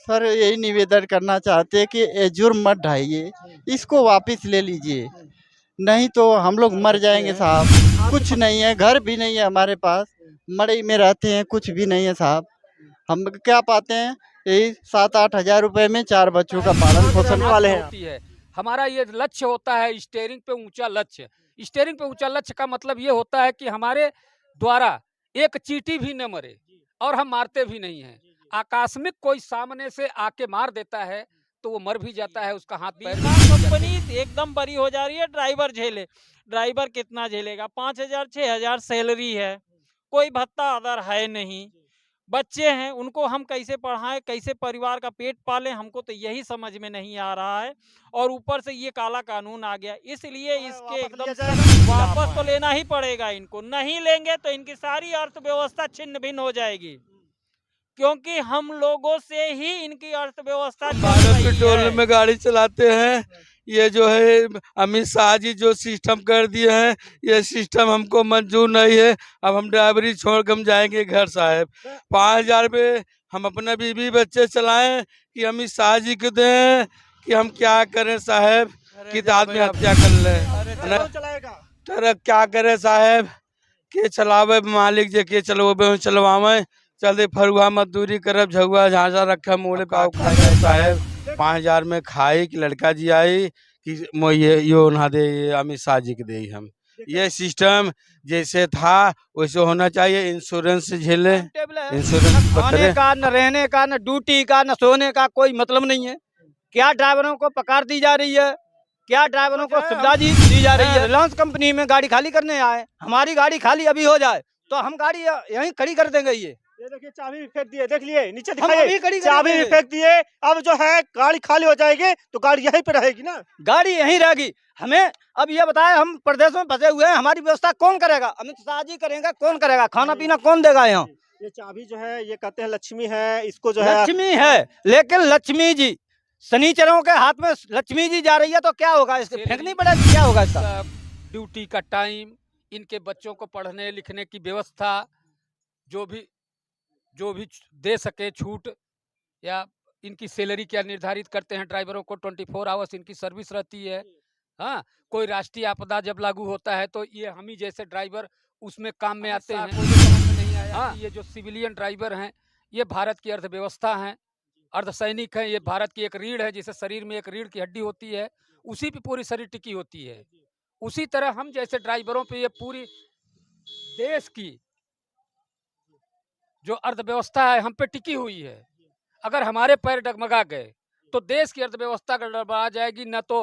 Sir यही निवेदन करना चाहते हैं कि ये जुर्म मत ढाइए, इसको वापस ले लीजिए, नहीं तो हम लोग मर जाएंगे साहब। कुछ नहीं है, घर भी नहीं है हमारे पास, मड़ई में रहते हैं, कुछ भी नहीं है साहब। हम क्या पाते हैं, यही 7-8 हज़ार रुपए में 4 बच्चों का पालन पोषण वाले होती है। हमारा ये लक्ष्य होता है स्टीयरिंग पे ऊंचा लक्ष्य। स्टीयरिंग पे ऊंचा लक्ष्य का मतलब ये होता है कि हमारे द्वारा एक चींटी भी न मरे और हम मारते भी नहीं हैं। आकस्मिक कोई सामने से आके मार देता है तो वो मर भी जाता है, उसका हाथ पैर कंपनी एकदम बड़ी हो जा रही है। ड्राइवर झेले, ड्राइवर कितना झेलेगा? 5,000 6,000 सैलरी है, कोई भत्ता अदर है नहीं। बच्चे हैं, उनको हम कैसे पढ़ाएं, कैसे परिवार का पेट पालें, हमको तो यही समझ में नहीं आ रहा है। और ऊपर से ये काला कानून आ गया, इसलिए इसके एकदम वापस तो लेना ही पड़ेगा इनको। नहीं लेंगे तो इनकी सारी अर्थव्यवस्था छिन्न भिन्न हो जाएगी, क्योंकि हम लोगों से ही इनकी अर्थव्यवस्था भारत पेट्रोल में गाड़ी चलाते हैं। ये जो है अमित शाह जी जो सिस्टम कर दिए हैं, ये सिस्टम हमको मंजूर नहीं है। अब हम ड्राइवरी छोड़ कर हम जाएंगे घर साहब। 5,000 रुपये हम अपने बीवी बच्चे चलाएं कि अमित शाह जी को दें कि हम क्या करें साहब, कि आदमी हत्या कर लें। ट्रक क्या करे साहब, के चलावे मालिक जे के चलवे चलवावे, चलते फरुआ मजदूरी करब, झुआ झांझा रखा मोले पाव खाए साहब। 5,000 में खाई कि लड़का जी आई कि यो ना दे, अमित शाह जी के दे। हम ये सिस्टम जैसे था वैसे होना चाहिए। इंश्योरेंस झेले, इंश्योरेंस खाने का, न रहने का, न ड्यूटी का, न सोने का कोई मतलब नहीं है। क्या ड्राइवरों को पकार दी जा रही है, क्या ड्राइवरों को सुविधा दी जा रही है। रिलायंस कंपनी में गाड़ी खाली करने आए, हमारी गाड़ी खाली अभी हो जाए तो हम गाड़ी यहीं खड़ी कर देंगे। ये देखिए चाबी भी फेंक दिए, देख लिए नीचे दिखाइए, चाबी भी फेंक दिए। अब जो है गाड़ी खाली हो जाएगी तो गाड़ी यहीं पे रहेगी ना, गाड़ी यहीं रहेगी। हमें अब ये बताए, हम प्रदेशों में फंसे हुए हैं, हमारी व्यवस्था कौन करेगा? अमित शाह जी करेंगे, कौन करेगा? खाना पीना कौन देगा? यहाँ ये चाबी जो है ये कहते हैं लक्ष्मी है, इसको जो है लक्ष्मी है, लेकिन लक्ष्मी जी शनिचरों के हाथ में लक्ष्मी जी जा रही है तो क्या होगा? इसके फेंकनी पड़ेगी, क्या होगा इसका? ड्यूटी का टाइम, इनके बच्चों को पढ़ने लिखने की व्यवस्था, जो भी दे सके छूट, या इनकी सैलरी क्या निर्धारित करते हैं ड्राइवरों को। 24 आवर्स इनकी सर्विस रहती है। हाँ, कोई राष्ट्रीय आपदा जब लागू होता है तो ये हम ही जैसे ड्राइवर उसमें काम में आते हैं। कोई समझ में नहीं आया। हाँ, ये जो सिविलियन ड्राइवर हैं ये भारत की अर्थव्यवस्था हैं, अर्धसैनिक हैं। ये भारत की एक रीढ़ है, जिसे शरीर में एक रीढ़ की हड्डी होती है, उसी पे पूरी शरीर टिकी होती है। उसी तरह हम जैसे ड्राइवरों पे ये पूरी देश की जो अर्थव्यवस्था है हम पे टिकी हुई है। अगर हमारे पैर डगमगा गए तो देश की अर्थव्यवस्था गड़बड़ा जाएगी। न तो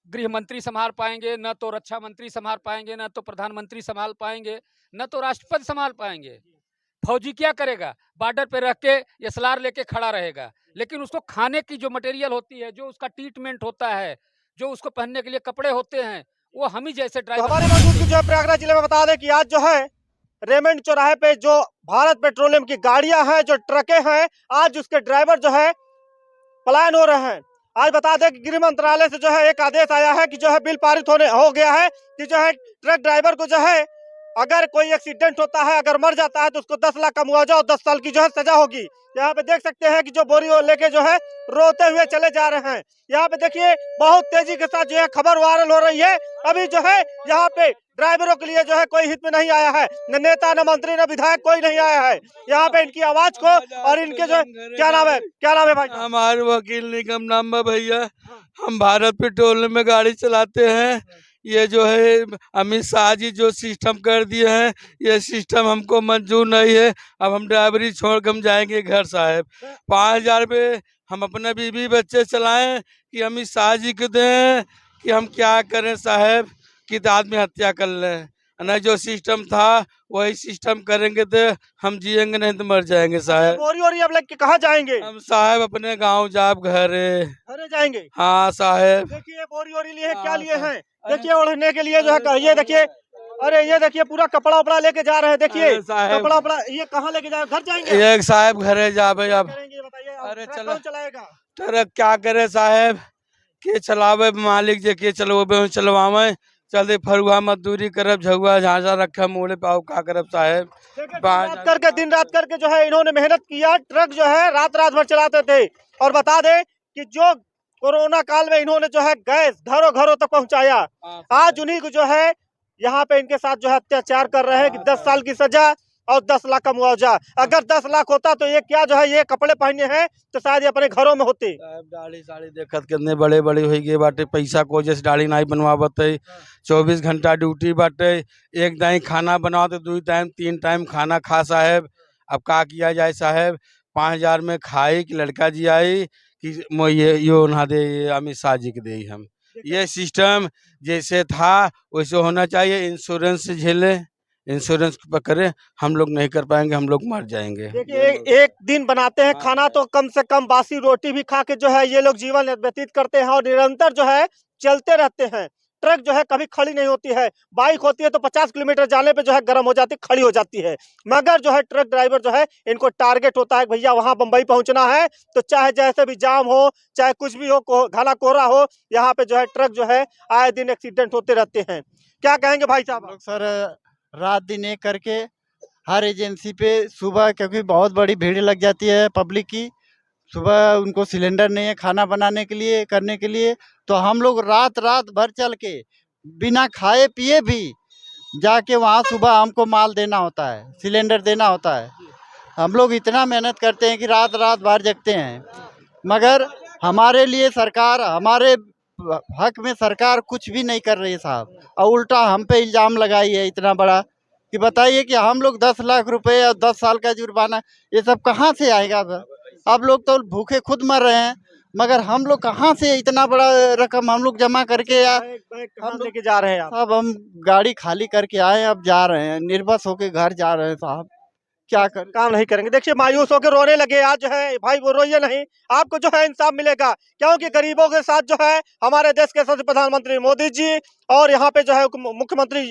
गृह मंत्री संभाल पाएंगे, न तो रक्षा मंत्री संभाल पाएंगे, न तो प्रधानमंत्री संभाल पाएंगे, न तो राष्ट्रपति संभाल पाएंगे। फौजी क्या करेगा? बॉर्डर पे रख के एसएलआर लेके खड़ा रहेगा, लेकिन उसको खाने की जो मटेरियल होती है, जो उसका ट्रीटमेंट होता है, जो उसको पहनने के लिए कपड़े होते हैं, वो हम ही जैसे ड्राइवर। हमारे मौजूद जो है प्रयागराज जिले में बता दें कि आज जो है रेमंड चौराहे पे जो भारत पेट्रोलियम की गाड़ियां हैं, जो ट्रकें हैं, आज उसके ड्राइवर जो है पलायन हो रहे हैं। आज बता दें कि गृह मंत्रालय से जो है एक आदेश आया है कि जो है बिल पारित हो गया है कि जो है ट्रक ड्राइवर को जो है अगर कोई एक्सीडेंट होता है, अगर मर जाता है तो उसको 10 लाख का मुआवजा और 10 साल की जो है सजा होगी। यहाँ पे देख सकते हैं कि जो बोरी लेके जो है रोते हुए चले जा रहे हैं। यहाँ पे देखिए बहुत तेजी के साथ जो है खबर वायरल हो रही है। अभी जो है यहाँ पे ड्राइवरों के लिए जो है कोई हित में नहीं आया है, न नेता, न मंत्री, न विधायक, कोई नहीं आया है यहाँ पे इनकी आवाज को और इनके जो क्या नाम है भाई? हमारे वकील निगम नाम है भैया। हम भारत पेट्रोल में गाड़ी चलाते हैं। ये जो है अमित शाह जी जो सिस्टम कर दिए हैं, ये सिस्टम हमको मंजूर नहीं है। अब हम ड्राइवरी छोड़ कर हम जाएंगे घर साहब। 5,000 रुपये हम अपने बीवी बच्चे चलाएं कि अमित शाह जी को दें कि हम क्या करें साहब, कि आदमी हत्या कर लें। न जो सिस्टम था वही सिस्टम करेंगे तो हम जिएंगे, नहीं तो मर जाएंगे साहब। बोरी अब लेके कहाँ जाएंगे? हम साहब अपने गांव जाब घरे जाएंगे। हाँ साहब। देखिए बोरी लिए क्या लिए हैं? देखिए ओढ़ने के लिए जो है, ये देखिए, अरे ये देखिए पूरा कपड़ा उपड़ा लेके जा रहे हैं। देखिए कपड़ा उपड़ा ये कहाँ लेके जाए? घर जाएंगे? एक साहब घरे जाबे। अब बताइए, अरे कौन चलाएगा? ट्रक क्या करे साहब, के चलावे मालिक जे के चलवे चलवावे, चलते फरुआ मजदूरी करब झुआ झांझा रखा मोड़े पाओ का करब साहेब। रात करके दिन रात करके जो है इन्होंने मेहनत किया, ट्रक जो है रात रात भर चलाते थे। और बता दें कि जो कोरोना काल में इन्होंने जो है गैस घरों घरों तक पहुंचाया, आज उन्हीं को जो है यहाँ पे इनके साथ जो है अत्याचार कर रहे हैं कि 10 साल की सजा और 10 लाख का मुआवजा। अगर 10 लाख होता तो ये क्या जो है ये कपड़े पहने हैं तो शायद ये अपने घरों में होते। साहब दाढ़ी साड़ी देखत कितने बड़े बड़े हो गए बाटे, पैसा को जैसे दाढ़ी नहीं बनवावत है। 24 घंटा ड्यूटी बाटे, एक दाई खाना बनाओ तो 2 टाइम 3 टाइम खाना खा साहेब। अब का किया जाए साहेब, 5000 में खाई कि लड़का जी आई कि ये यो ना दे, ये अमित शाह जी के दे। हम ये सिस्टम जैसे था वैसे होना चाहिए। इंश्योरेंस से झेले, इंश्योरेंस पकड़े, हम लोग नहीं कर पाएंगे, हम लोग मर जाएंगे। देखिए एक दिन बनाते हैं खाना तो कम से कम बासी रोटी भी खा के जो है ये लोग जीवन व्यतीत करते हैं और निरंतर जो है चलते रहते हैं। ट्रक जो है कभी खड़ी नहीं होती है, बाइक होती है तो 50 किलोमीटर जाने पे जो है गर्म हो जाती, खड़ी हो जाती है। मगर जो है ट्रक ड्राइवर जो है इनको टारगेट होता है भैया वहां बम्बई पहुंचना है तो चाहे जैसे भी जाम हो, चाहे कुछ भी हो, घना कोहरा हो, यहाँ पे जो है ट्रक जो है आए दिन एक्सीडेंट होते रहते हैं। क्या कहेंगे भाई साहब? लोग सर रात दिन एक करके हर एजेंसी पे सुबह, क्योंकि बहुत बड़ी भीड़ लग जाती है पब्लिक की, सुबह उनको सिलेंडर नहीं है खाना बनाने के लिए करने के लिए, तो हम लोग रात रात भर चल के बिना खाए पिए भी जाके वहाँ सुबह हमको माल देना होता है, सिलेंडर देना होता है। हम लोग इतना मेहनत करते हैं कि रात रात भर जगते हैं, मगर हमारे लिए सरकार, हमारे हक में सरकार कुछ भी नहीं कर रही है साहब। और उल्टा हम पे इल्ज़ाम लगाई है इतना बड़ा कि बताइए कि हम लोग 10 लाख रुपए और 10 साल का जुर्माना, ये सब कहाँ से आएगा सर? आप लोग तो भूखे खुद मर रहे हैं, मगर हम लोग कहाँ से इतना बड़ा रकम हम लोग जमा करके या हम लेके जा रहे हैं आप? साहब हम गाड़ी खाली करके आए, अब जा रहे हैं, निर्बस होके घर जा रहे हैं साहब, क्या कर काम नहीं करेंगे। देखिए मायूस होकर रोने लगे आज जो है भाई, वो रोइए नहीं, आपको जो है इंसाफ मिलेगा, क्योंकि गरीबों के साथ जो है हमारे देश के सबसे प्रधानमंत्री मोदी जी और यहाँ पे जो है मुख्यमंत्री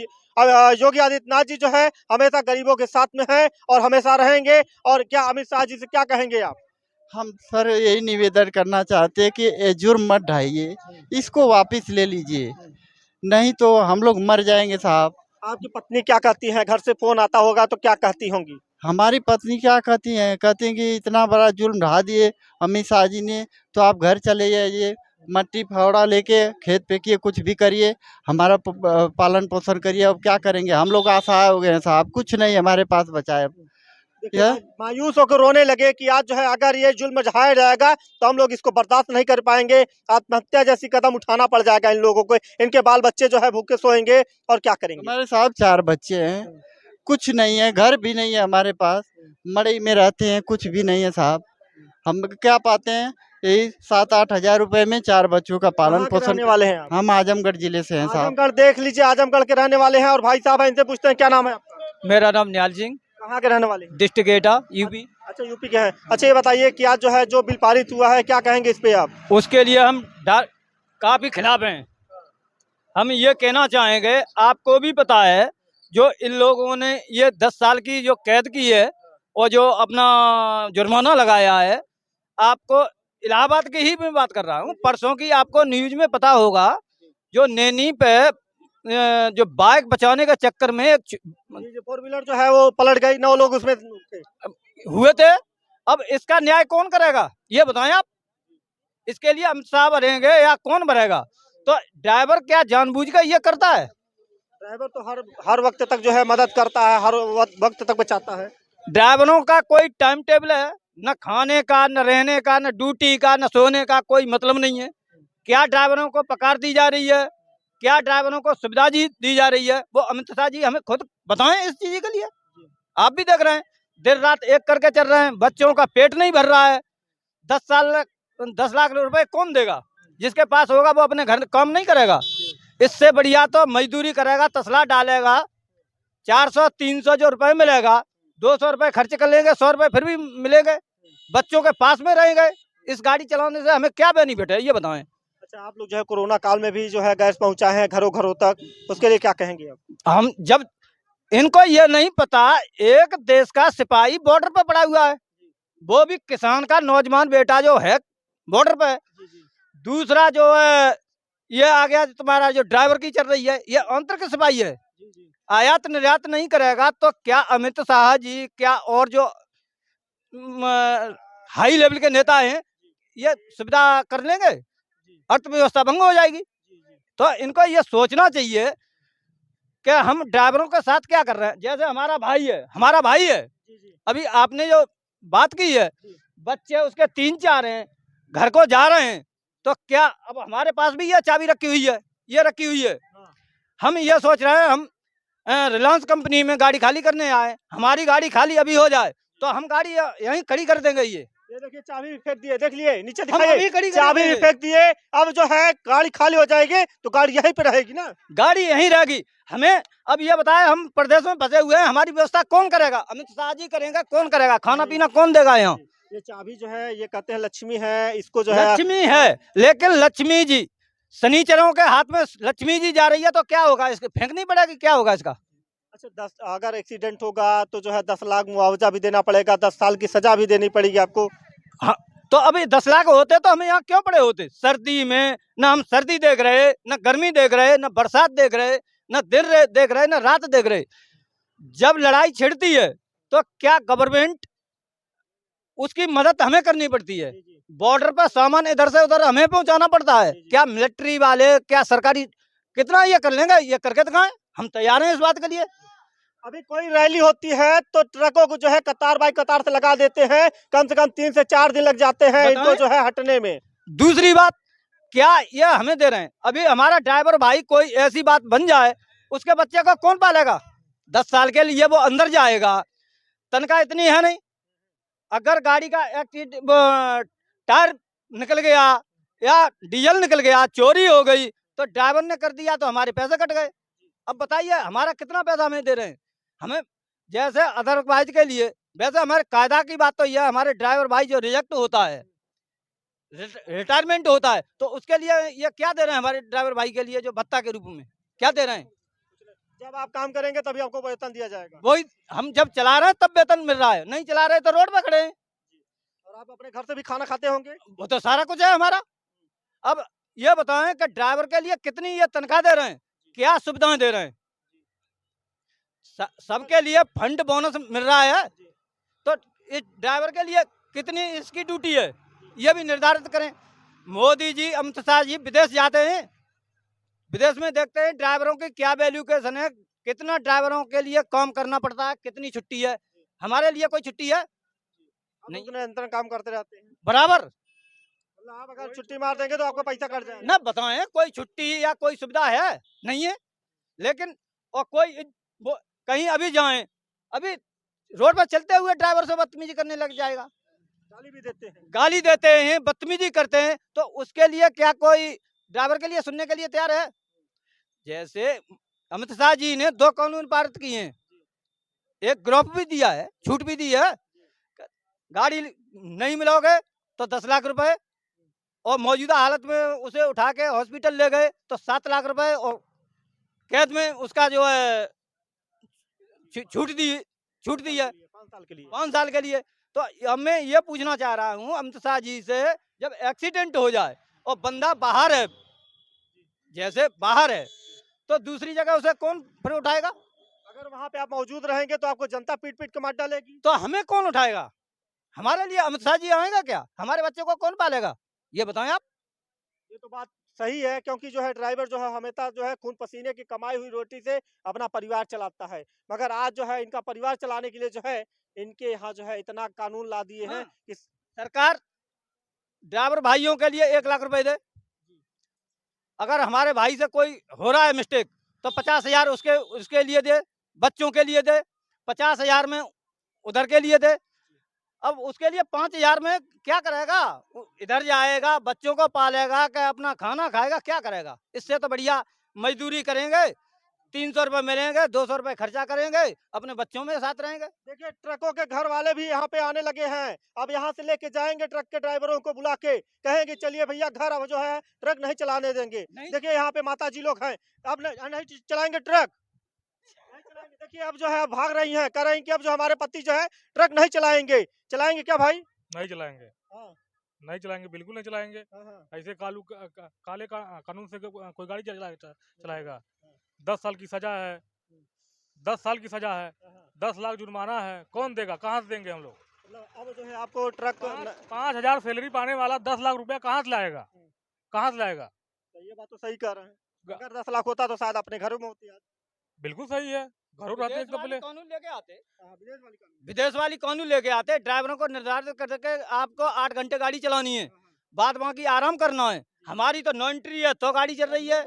योगी आदित्यनाथ जी जो है हमेशा गरीबों के साथ में है और हमेशा रहेंगे। और क्या अमित शाह जी से क्या कहेंगे आप? हम सर यही निवेदन करना चाहते हैं कि ये जुर्म मत ढाइए, इसको वापस ले लीजिए, नहीं तो हम लोग मर जाएंगे साहब। आपकी पत्नी क्या कहती है? घर से फोन आता होगा तो क्या कहती होंगी? हमारी पत्नी क्या कहती हैं, कहती हैं कि इतना बड़ा जुर्म ढा दिए अमित शाह जी ने, तो आप घर चले जाइए, मट्टी फावड़ा लेके खेत फेंकिए, कुछ भी करिए, हमारा पालन पोषण करिए। अब क्या करेंगे, हम लोग असहाय हो गए हैं साहब, कुछ नहीं हमारे पास बचा है। देखिए मायूस होकर रोने लगे कि आज जो है अगर ये जुल्म ढाया जाएगा तो हम लोग इसको बर्दाश्त नहीं कर पाएंगे, आत्महत्या जैसी कदम उठाना पड़ जाएगा इन लोगों को, इनके बाल बच्चे जो है भूखे सोएंगे और क्या करेंगे? हमारे साहब 4 बच्चे हैं, कुछ नहीं है, घर भी नहीं है हमारे पास, मड़ई में रहते हैं, कुछ भी नहीं है साहब। हम क्या पाते हैं, यही 7-8 हज़ार रुपए में 4 बच्चों का पालन कहाँ के पोषण। रहने वाले हैं आप? हम आजमगढ़ जिले से हैं साहब। आजमगढ़ देख लीजिए, आजमगढ़ के रहने वाले हैं। और भाई साहब इनसे पूछते हैं क्या नाम है आपका? मेरा नाम निहाल सिंह, कहाँ के रहने वाले हैं? डिस्ट्रिक्ट एटा, यूपी। अच्छा यूपी के हैं। अच्छा ये बताइए कि आज जो है जो बिल पारित हुआ है क्या कहेंगे इस पे आप? उसके लिए हम काफ़ी खिलाफ हैं। हम ये कहना चाहेंगे, आपको भी पता है जो इन लोगों ने ये 10 साल की जो कैद की है और जो अपना जुर्माना लगाया है, आपको इलाहाबाद की ही मैं बात कर रहा हूँ, परसों की आपको न्यूज में पता होगा, जो नैनी पे जो बाइक बचाने के चक्कर में एक ये जो 4 व्हीलर जो है वो पलट गई, 9 लोग उसमें थे। हुए थे। अब इसका न्याय कौन करेगा ये बताएं आप? इसके लिए अमित शाह भरेंगे या कौन भरेगा? तो ड्राइवर क्या जानबूझकर ये करता है? ड्राइवर तो हर वक्त तक जो है मदद करता है, हर वक्त तक बचाता है। ड्राइवरों का कोई टाइम टेबल है? न खाने का, न रहने का, न ड्यूटी का, न सोने का कोई मतलब नहीं है। क्या ड्राइवरों को पकार दी जा रही है? क्या ड्राइवरों को सुविधा दी जा रही है? वो अमित शाह जी हमें खुद बताएं इस चीज के लिए। आप भी देख रहे हैं, दिन रात एक करके चल रहे हैं, बच्चों का पेट नहीं भर रहा है। 10 लाख रुपए कौन देगा? जिसके पास होगा वो अपने घर काम नहीं करेगा। इससे बढ़िया तो मजदूरी करेगा, तसला डालेगा, 400-300 जो रुपए मिलेगा, 200 रुपए खर्च कर लेंगे, 100 रुपए फिर भी मिलेंगे, बच्चों के पास में रहेंगे। इस गाड़ी चलाने से हमें क्या बेनिफिट है ये बताएं? अच्छा आप लोग जो है कोरोना काल में भी जो है गैस पहुंचाए हैं घरों घरों तक, उसके लिए क्या कहेंगे आप? हम जब इनको ये नहीं पता, एक देश का सिपाही बॉर्डर पर पड़ा हुआ है, वो भी किसान का नौजवान बेटा जो है बॉर्डर पे, दूसरा जो है ये आ गया तुम्हारा जो ड्राइवर की चल रही है, ये अंतर की सफाई है। आयात निर्यात नहीं करेगा तो क्या अमित शाह जी, क्या और जो हाई लेवल के नेता हैं, ये सुविधा कर लेंगे? अर्थव्यवस्था भंग हो जाएगी। तो इनको ये सोचना चाहिए कि हम ड्राइवरों के साथ क्या कर रहे हैं। जैसे हमारा भाई है, अभी आपने जो बात की है, बच्चे उसके 3-4 हैं, घर को जा रहे हैं, तो क्या अब हमारे पास भी ये चाबी रखी हुई है, ये रखी हुई है। हम ये सोच रहे हैं, हम रिलायंस कंपनी में गाड़ी खाली करने आए, हमारी गाड़ी खाली अभी हो जाए तो हम गाड़ी यहीं खड़ी कर देंगे। ये देखिए चाबी भी फेंक दिए, देख लिए नीचे हम दिखाइए, अभी खड़ी चाबी भी करेंगे। फेंक दिए। अब जो है गाड़ी खाली हो जाएगी तो गाड़ी यहीं पे रहेगी ना। गाड़ी यहीं रहेगी। हमें अब ये बताए, हम प्रदेश में फंसे हुए हैं, हमारी व्यवस्था कौन करेगा? अमित शाह जी करेंगे, कौन करेगा? खाना पीना कौन देगा यहाँ? ये चाबी जो है ये कहते हैं लक्ष्मी है, इसको जो है लक्ष्मी है, लेकिन लक्ष्मी जी शनिचरों के हाथ में लक्ष्मी जी जा रही है तो क्या होगा? इसके फेंकनी पड़ेगी, क्या होगा इसका? अच्छा 10 अगर एक्सीडेंट होगा तो जो है 10 लाख मुआवजा भी देना पड़ेगा, 10 साल की सजा भी देनी पड़ेगी आपको। हाँ, तो अभी 10 लाख होते तो हमें यहाँ क्यों पड़े होते? सर्दी में ना हम सर्दी देख रहे, न गर्मी देख रहे, न बरसात देख रहे, न दिन देख रहे, न रात देख रहे। जब लड़ाई छिड़ती है तो क्या गवर्नमेंट उसकी मदद हमें करनी पड़ती है। बॉर्डर पर सामान इधर से उधर हमें पहुंचाना पड़ता है। क्या मिलिट्री वाले, क्या सरकारी कितना ये कर लेंगे? ये करके दिखाएं, हम तैयार हैं इस बात के लिए। अभी कोई रैली होती है तो ट्रकों को जो है कतार बाई कतार से लगा देते हैं, कम से कम 3 से 4 दिन लग जाते हैं इनको जो है हटने में। दूसरी बात, क्या ये हमें दे रहे हैं? अभी हमारा ड्राइवर भाई कोई ऐसी बात बन जाए, उसके बच्चे को कौन पालेगा? 10 साल के लिए वो अंदर जाएगा, तनख्वाह इतनी है नहीं। अगर गाड़ी का टायर निकल गया या डीजल निकल गया, चोरी हो गई, तो ड्राइवर ने कर दिया तो हमारे पैसे कट गए। अब बताइए हमारा कितना पैसा हमें दे रहे हैं? हमें जैसे अदरवाइज के लिए, वैसे हमारे कायदा की बात तो यह है, हमारे ड्राइवर भाई जो रिजेक्ट होता है, रिटायरमेंट होता है, तो उसके लिए ये क्या दे रहे हैं? हमारे ड्राइवर भाई के लिए जो भत्ता के रूप में क्या दे रहे हैं? जब आप काम करेंगे तभी आपको वेतन दिया जाएगा। वही हम जब चला रहे हैं तब वेतन मिल रहा है, नहीं चला रहे तो रोड पे खड़े हैं। और आप अपने घर से भी खाना खाते होंगे। वो तो सारा कुछ है हमारा। अब ये बताएं कि ड्राइवर के लिए कितनी ये तनख्वाह दे रहे हैं, क्या सुविधाएं दे रहे हैं? सबके लिए फंड बोनस मिल रहा है, तो इस ड्राइवर के लिए कितनी इसकी ड्यूटी है, ये भी निर्धारित करें। मोदी जी, अमित शाह जी विदेश जाते हैं, विदेश में देखते हैं ड्राइवरों की क्या वैल्यूकेशन है, कितना ड्राइवरों के लिए काम करना पड़ता है, कितनी छुट्टी है। हमारे लिए कोई छुट्टी है नहीं, निरंतर काम करते रहते हैं। बराबर? मतलब आप अगर छुट्टी मार देंगे तो आपका पैसा कट जाएगा। ना बताएं कोई छुट्टी या कोई सुविधा है? नहीं है। लेकिन और कोई कहीं अभी जाएं, अभी रोड पर चलते हुए ड्राइवर से बदतमीजी करने लग जाएगा, गाली भी देते हैं। गाली देते हैं, बदतमीजी करते हैं, तो उसके लिए क्या कोई ड्राइवर के लिए सुनने के लिए तैयार है? जैसे अमित शाह जी ने 2 कानून पारित किए हैं, एक गिरफ्त भी दिया है, छूट भी दी है, गाड़ी नहीं मिलोगे तो 10 लाख रुपए, और मौजूदा हालत में उसे उठा के हॉस्पिटल ले गए तो 7 लाख रुपए, और कैद में उसका जो है छूट दी है 5 साल के लिए। 5 साल के लिए। तो अब मैं ये पूछना चाह रहा हूँ अमित शाह जी से, जब एक्सीडेंट हो जाए और बंदा बाहर है, जैसे बाहर है, तो दूसरी जगह उसे कौन फिर उठाएगा? अगर वहाँ पे आप मौजूद रहेंगे तो आपको जनता पीट पीट के मार डालेगी। तो हमें कौन उठाएगा? हमारे लिए अमित शाह जी आएगा क्या? हमारे बच्चे को कौन पालेगा? ये बताएं आप। ये तो बात सही है, क्योंकि जो है ड्राइवर जो है हमेशा जो है खून पसीने की कमाई हुई रोटी से अपना परिवार चलाता है, मगर आज जो है इनका परिवार चलाने के लिए जो है इनके यहाँ जो है इतना कानून ला दिए हैं कि सरकार ड्राइवर भाइयों के लिए 1 लाख रुपए दे। अगर हमारे भाई से कोई हो रहा है मिस्टेक तो 50,000 उसके लिए दे, बच्चों के लिए दे, 50,000 में उधर के लिए दे। अब उसके लिए 5,000 में क्या करेगा? इधर जाएगा, बच्चों को पालेगा, क्या अपना खाना खाएगा, क्या करेगा? इससे तो बढ़िया मजदूरी करेंगे, 300 रुपये मिलेंगे, 200 रुपये खर्चा करेंगे, अपने बच्चों में साथ रहेंगे। देखिए ट्रकों के घर वाले भी यहाँ पे आने लगे हैं। अब यहाँ से लेके जाएंगे ट्रक के ड्राइवरों को बुला के, कहेंगे चलिए भैया घर, अब जो है ट्रक नहीं चलाने देंगे। देखिए यहाँ पे माता जी लोग हैं, अब नहीं चलाएंगे ट्रक, नहीं चलाएंगे। देखिए अब जो है भाग रही हैं, कह रही कि अब जो हमारे पति जो है ट्रक नहीं चलाएंगे। चलाएंगे क्या भाई? नहीं चलाएंगे। हाँ। नहीं चलाएंगे, बिल्कुल नहीं चलाएंगे। हाँ, हाँ। ऐसे काले कानून से कोई गाड़ी चलाएगा। 10 साल की सजा है, 10 साल की सजा है, 10 लाख जुर्माना है, कौन देगा, कहाँ से देंगे हम लोग? मतलब अब जो है आपको ट्रक 5,000 सैलरी पाने वाला 10 लाख रुपया कहाँ से लाएगा? कहाँ से लाएगा? तो ये बात तो सही कह रहे हैं। अगर 10 लाख होता तो शायद अपने घरों में होती आज। बिल्कुल सही है, घरों रहते विदेश एकदम वाली पहले। कानून लेके आते, विदेश वाली कानून। विदेश वाली कानून लेके आते, ड्राइवरों को निर्धारित कर सके आपको 8 घंटे गाड़ी चलानी है, बाद बाकी आराम करना है। हमारी तो 9 एंट्री है तो गाड़ी चल रही है।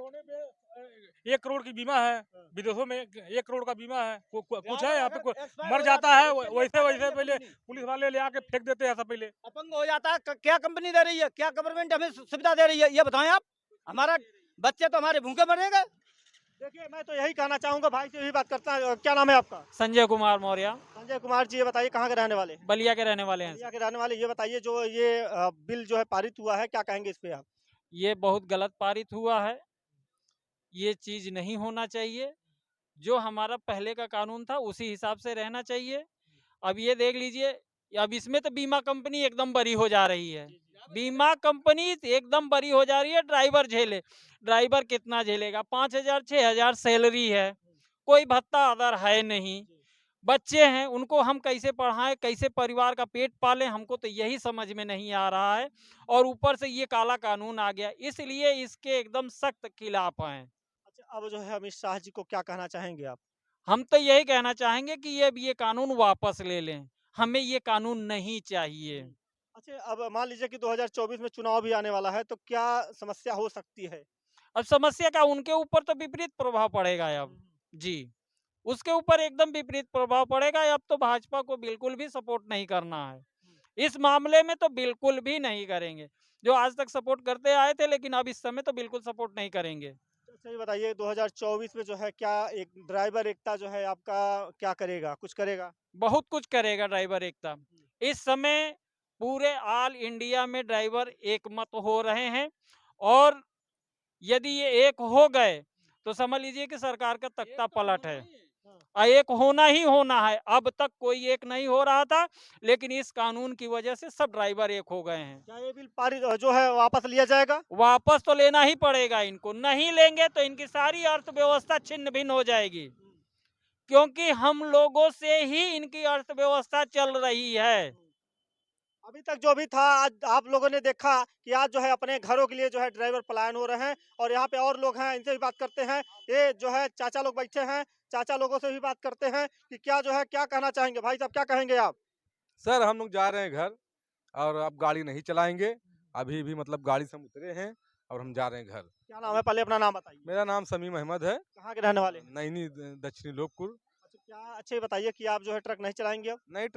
1 करोड़ की बीमा है, विदेशों में 1 करोड़ का बीमा है। कुछ है यहाँ पे, मर जाता है वैसे पहले पुलिस वाले ले आके फेंक देते हैं सब पहले। अपंग हो जाता है, क्या कंपनी दे रही है, क्या गवर्नमेंट हमें सुविधा दे रही है, ये बताएं आप। हमारा बच्चे तो हमारे भूखे मरेंगे। देखिए मैं तो यही कहना चाहूंगा, भाई से भी बात करता हूं। क्या नाम है आपका? संजय कुमार मौर्य, संजय कुमार जी, ये बताइए कहाँ के रहने वाले? बलिया के रहने वाले हैं। बलिया के रहने वाले। ये बताइए जो ये बिल जो है पारित हुआ है, क्या कहेंगे इस पे आप? ये बहुत गलत पारित हुआ है, ये चीज नहीं होना चाहिए। जो हमारा पहले का कानून था उसी हिसाब से रहना चाहिए। अब ये देख लीजिए, अब इसमें तो बीमा कंपनी एकदम बरी हो जा रही है, बीमा कंपनी एकदम बरी हो जा रही है। ड्राइवर झेले, ड्राइवर कितना झेलेगा? 5,000 6,000 सैलरी है, कोई भत्ता अदर है नहीं, बच्चे हैं उनको हम कैसे पढ़ाएं, कैसे परिवार का पेट पालें, हमको तो यही समझ में नहीं आ रहा है। और ऊपर से ये काला कानून आ गया, इसलिए इसके एकदम सख्त खिलाफ हैं। अच्छा, अब जो है अमित शाह जी को क्या कहना चाहेंगे आप? हम तो यही कहना चाहेंगे कि ये कानून वापस ले लें, हमें ये कानून नहीं चाहिए। अच्छा, अब मान लीजिए कि 2024 में चुनाव भी आने वाला है, तो क्या समस्या हो सकती है? अब समस्या का उनके ऊपर तो विपरीत प्रभाव पड़ेगा अब जी, उसके ऊपर एकदम विपरीत प्रभाव पड़ेगा। अब तो भाजपा को बिल्कुल भी सपोर्ट नहीं करना है, इस मामले में तो बिल्कुल भी नहीं करेंगे। जो आज तक सपोर्ट करते आए थे, लेकिन अब इस समय तो बिल्कुल सपोर्ट नहीं करेंगे। अच्छा ये बताइए 2024 में जो है क्या एक ड्राइवर एकता जो है आपका क्या करेगा, कुछ करेगा? बहुत कुछ करेगा ड्राइवर एकता। इस समय पूरे ऑल इंडिया में ड्राइवर एकमत हो रहे हैं, और यदि ये एक हो गए तो समझ लीजिए कि सरकार का तख्ता पलट है। एक होना ही होना है। अब तक कोई एक नहीं हो रहा था, लेकिन इस कानून की वजह से सब ड्राइवर एक हो गए हैं। क्या ये बिल पारित जो है वापस लिया जाएगा? वापस तो लेना ही पड़ेगा इनको, नहीं लेंगे तो इनकी सारी अर्थव्यवस्था छिन्न भिन्न हो जाएगी, क्योंकि हम लोगों से ही इनकी अर्थव्यवस्था चल रही है। अभी तक जो भी था, आज आप लोगों ने देखा कि आज जो है अपने घरों के लिए जो है ड्राइवर पलायन हो रहे हैं। और यहाँ पे और लोग हैं, इनसे भी बात करते हैं। ये जो है चाचा लोग बैठे हैं, चाचा लोगों से भी बात करते हैं कि क्या जो है क्या कहना चाहेंगे। भाई साहब क्या कहेंगे आप? सर हम लोग जा रहे हैं घर, और अब गाड़ी नहीं चलाएंगे। अभी भी मतलब गाड़ी से हम उतरे हैं और हम जा रहे हैं घर। क्या नाम है, पहले अपना नाम बताइए। मेरा नाम समीम अहमद है, कहाँ के रहने वाले हैं? नैनी दक्षिणी लोकपुर। अच्छा, क्या अच्छा ये बताइए कि आप जो है ट्रक नहीं चलाएंगे अब? नहीं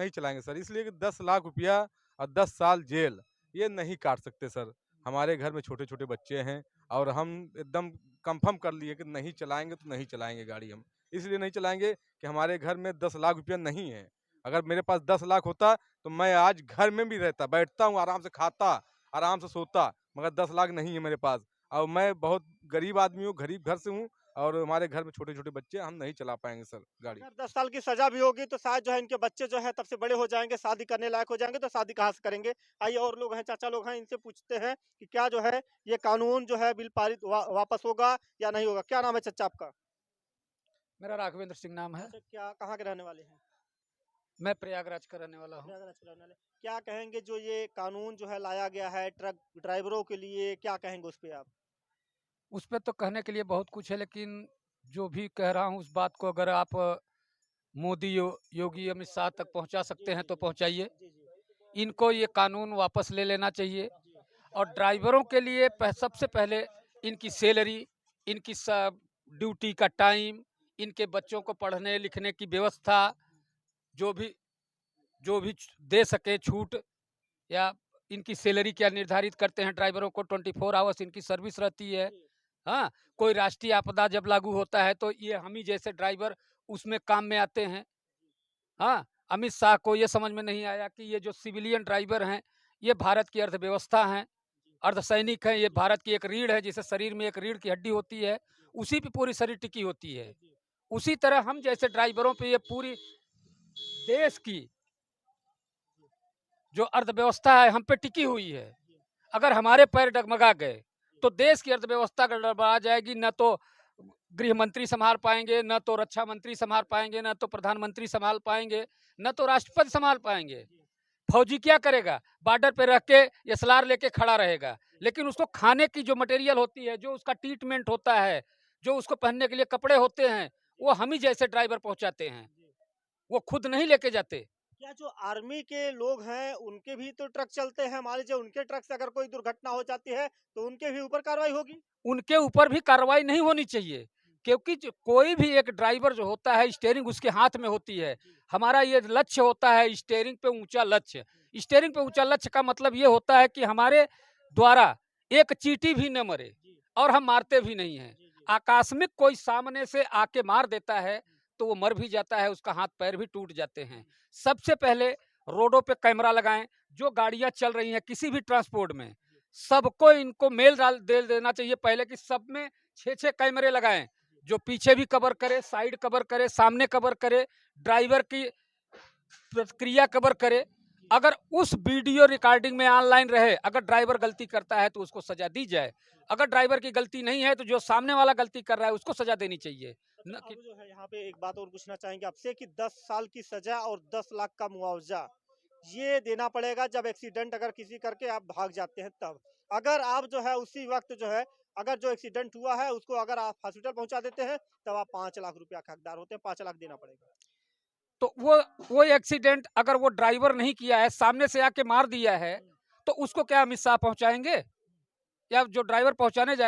चलाएंगे सर, इसलिए कि 10 लाख रुपया और 10 साल जेल ये नहीं काट सकते सर। हमारे घर में छोटे छोटे बच्चे हैं, और हम एकदम कंफर्म कर लिए कि नहीं चलाएंगे तो नहीं चलाएंगे गाड़ी। हम इसलिए नहीं चलाएंगे कि हमारे घर में 10 लाख रुपया नहीं है। अगर मेरे पास 10 लाख होता तो मैं आज घर में भी रहता, बैठता हूँ, आराम से खाता, आराम से सोता, मगर 10 लाख नहीं है मेरे पास। और मैं बहुत गरीब आदमी हूँ, गरीब घर से हूँ, और हमारे घर में छोटे छोटे बच्चे, हम नहीं चला पाएंगे सर गाड़ी। अगर 10 साल की सजा भी होगी तो शायद जो है इनके बच्चे जो है तब से बड़े हो जाएंगे, शादी करने लायक हो जाएंगे, तो शादी कहाँ से करेंगे? आइए और लोग हैं, चाचा लोग हैं, इनसे पूछते हैं कि क्या जो है ये कानून जो है बिल पारित वापस होगा या नहीं होगा। क्या नाम है चाचा आपका? मेरा राघवेंद्र सिंह नाम है, अच्छा, क्या कहाँ के रहने वाले हैं? मैं प्रयागराज का रहने वाला हूँ। प्रयागराज के रहने वाले। क्या कहेंगे जो ये कानून जो है लाया गया है ट्रक ड्राइवरों के लिए, क्या कहेंगे उस पे आप? उस पर तो कहने के लिए बहुत कुछ है, लेकिन जो भी कह रहा हूँ उस बात को अगर आप मोदी योगी अमित शाह तक पहुँचा सकते हैं तो पहुँचाइए। इनको ये कानून वापस ले लेना चाहिए, और ड्राइवरों के लिए सबसे पहले इनकी सैलरी, इनकी सब ड्यूटी का टाइम, इनके बच्चों को पढ़ने लिखने की व्यवस्था, जो भी दे सके छूट, या इनकी सैलरी क्या निर्धारित करते हैं ड्राइवरों को, 24 आवर्स इनकी सर्विस रहती है। हाँ, कोई राष्ट्रीय आपदा जब लागू होता है तो ये हम ही जैसे ड्राइवर उसमें काम में आते हैं। हाँ, अमित शाह को ये समझ में नहीं आया कि ये जो सिविलियन ड्राइवर हैं ये भारत की अर्थव्यवस्था हैं, अर्धसैनिक हैं, ये भारत की एक रीढ़ है, जैसे शरीर में एक रीढ़ की हड्डी होती है, उसी पे पूरी शरीर टिकी होती है। उसी तरह हम जैसे ड्राइवरों पे ये पूरी देश की जो अर्थव्यवस्था है हम पे टिकी हुई है, अगर हमारे पैर डगमगा गए तो देश की अर्थव्यवस्था गड़बड़ा जाएगी। न तो गृह मंत्री संभाल पाएंगे, न तो रक्षा मंत्री संभाल पाएंगे, न तो प्रधानमंत्री संभाल पाएंगे, न तो राष्ट्रपति संभाल पाएंगे। फौजी क्या करेगा? बॉर्डर पे रख के एसएलआर लेके खड़ा रहेगा, लेकिन उसको खाने की जो मटेरियल होती है, जो उसका ट्रीटमेंट होता है, जो उसको पहनने के लिए कपड़े होते हैं, वो हम ही जैसे ड्राइवर पहुंचाते हैं, वो खुद नहीं लेके जाते। क्या जो आर्मी के लोग हैं उनके भी तो ट्रक चलते हैं, मान लीजिए उनके ट्रक से अगर कोई दुर्घटना हो जाती है तो उनके भी ऊपर कार्रवाई होगी? उनके ऊपर भी कार्रवाई नहीं होनी चाहिए, क्योंकि कोई भी एक ड्राइवर जो होता है, स्टीयरिंग उसके हाथ में होती है। हमारा ये लक्ष्य होता है स्टीयरिंग पे ऊंचा लक्ष्य। स्टीयरिंग पे ऊंचा लक्ष्य का मतलब ये होता है कि हमारे द्वारा एक चींटी भी न मरे, और हम मारते भी नहीं हैं। आकस्मिक कोई सामने से आके मार देता है तो वो मर भी जाता है, उसका हाथ पैर भी टूट जाते हैं। सबसे पहले रोडों पे कैमरा लगाएं, जो गाड़ियां चल रही हैं किसी भी ट्रांसपोर्ट में, सबको इनको मेल दे देना चाहिए पहले कि सब में 6-6 कैमरे लगाएं, जो पीछे भी कवर करे, साइड कवर करे, सामने कवर करे, ड्राइवर की प्रतिक्रिया कवर करे। अगर उस वीडियो रिकॉर्डिंग में ऑनलाइन रहे, अगर ड्राइवर गलती करता है तो उसको सजा दी जाए, अगर ड्राइवर की गलती नहीं है तो जो सामने वाला गलती कर रहा है उसको सजा देनी चाहिए। अब जो है यहाँ पे एक बात और पूछना चाहेंगे आपसे कि 10 साल की सजा और 10 लाख का मुआवजा ये देना पड़ेगा जब एक्सीडेंट अगर किसी करके आप भाग जाते हैं तब। अगर आप जो है उसी वक्त जो है, अगर जो एक्सीडेंट हुआ है उसको अगर आप हॉस्पिटल पहुंचा देते हैं तब आप 5 लाख रुपया का हकदार होते हैं, 5 लाख देना पड़ेगा। तो वो एक्सीडेंट अगर वो ड्राइवर नहीं किया है, सामने से आके मार दिया है, तो उसको क्या अमित शाह पहुंचाएंगे, या जो ड्राइवर पहुंचाने जाए